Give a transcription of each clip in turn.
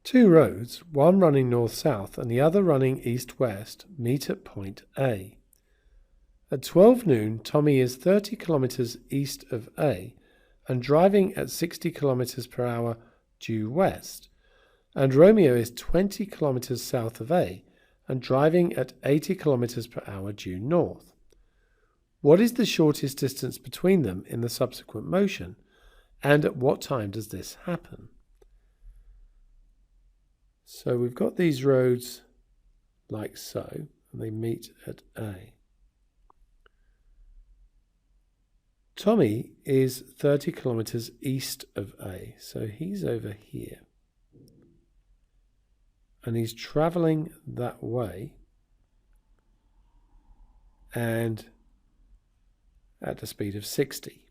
Two roads, one running north-south and the other running east-west, meet at point A. At 12 noon, Tommy is 30 kilometers east of A and driving at 60 kilometers per hour due west, and Romeo is 20 kilometers south of A and driving at 80 kilometers per hour due north. What is the shortest distance between them in the subsequent motion, and at what time does this happen? So we've got these roads like so, and they meet at A. Tommy is 30 kilometers east of A, so he's over here. And he's traveling that way and at the speed of 60.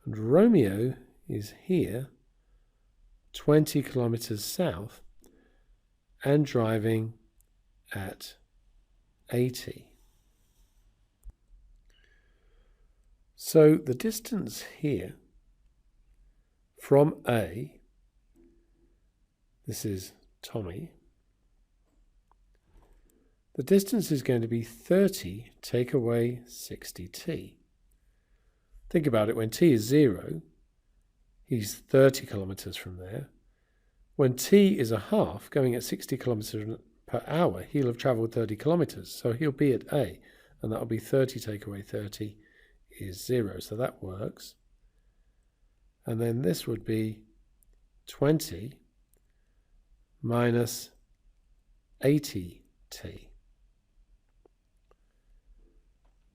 And Romeo is here, 20 kilometers south and driving at 80. So the distance here from A, this is Tommy, the distance is going to be 30 take away 60t. Think about it, when t is 0, he's 30 kilometers from there. When t is a half, going at 60 kilometers per hour, he'll have traveled 30 kilometers. So he'll be at A, and that'll be 30 take away 30 is 0. So that works. And then this would be 20 minus 80t.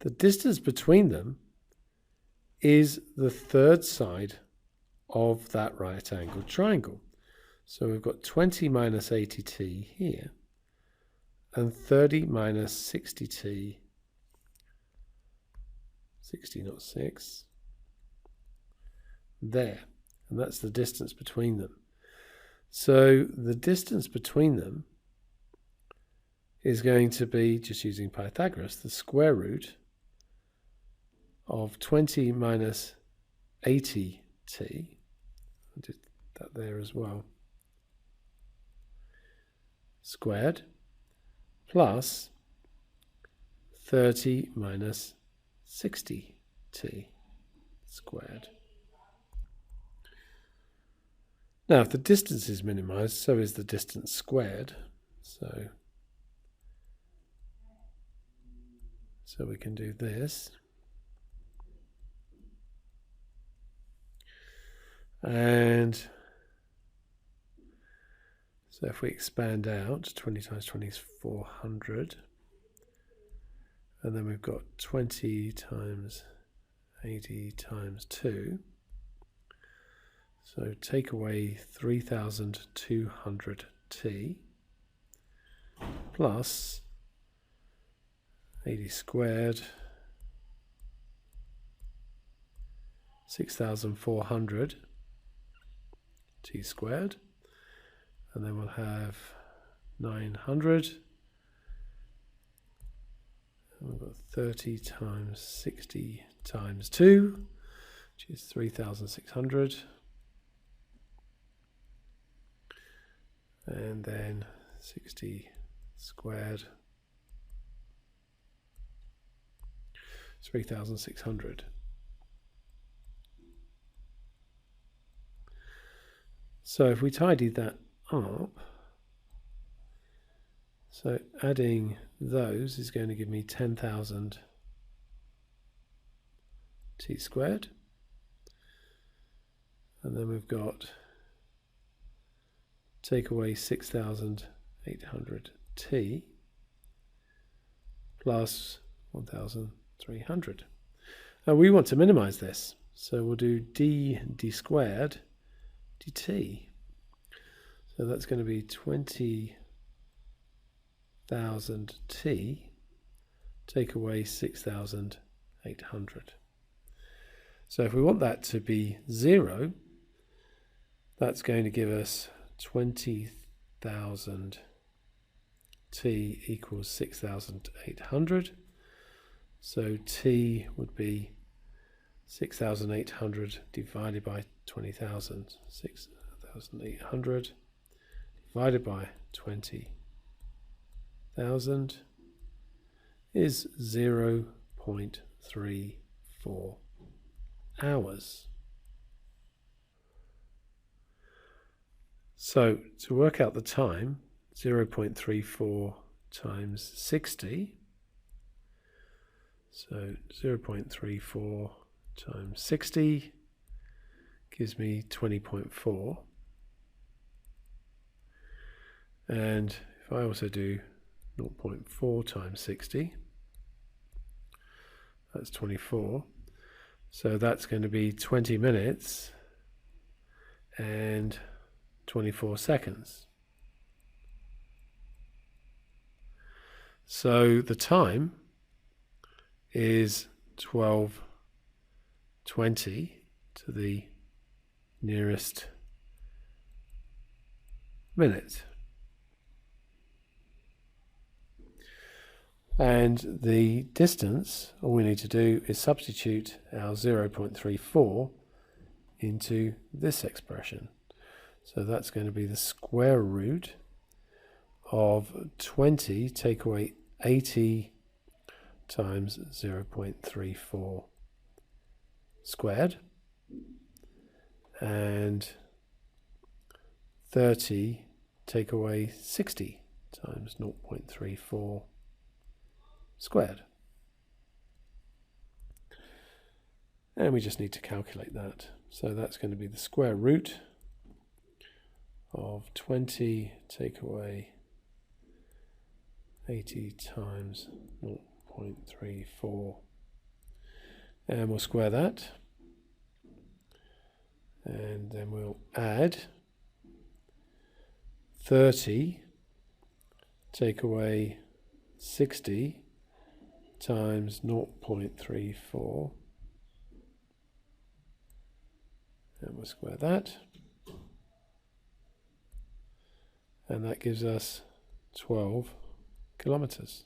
The distance between them is the third side of that right-angled triangle. So we've got 20 minus 80t here, and 30 minus 60t, 60 not 6, there. And that's the distance between them. So the distance between them is going to be, just using Pythagoras, the square root of 20 minus 80t. I did that there as well. Squared plus 30 minus 60t squared. Now, if the distance is minimized, so is the distance squared. So we can do this. And so if we expand out, 20 times 20 is 400. And then we've got 20 times 80 times 2. So take away 3,200t plus 80 squared, 6,400 t squared, and then we'll have 900, and we've got 30 times 60 times 2, which is 3,600, and then 60 squared, 3,600. So if we tidy that up, so adding those is going to give me 10,000 t squared. And then we've got take away 6,800 t plus 1,300. Now we want to minimize this, so we'll do d squared dt. So that's going to be 20,000 t take away 6,800. So if we want that to be 0, that's going to give us 20,000 t equals 6,800. So t would be 6,800 divided by 20,000, 6,800 12,800 divided by 20,000 is 0.34 hours. So to work out the time, 0.34 times 60, so 0.34 times 60 gives me 20.4. And if I also do 0.4 times 60, that's 24. So that's going to be 20 minutes and 24 seconds. So the time is 12:20 to the nearest minute. And the distance, all we need to do is substitute our 0.34 into this expression. So that's going to be the square root of 20, take away 80 times 0.34 squared, and 30 take away 60 times 0.34 squared. And we just need to calculate that. So that's going to be the square root of 20 take away 80 times 0.34, and we'll square that, and then we'll add 30 take away 60 times 0.34, and we'll square that, and that gives us 12 kilometers.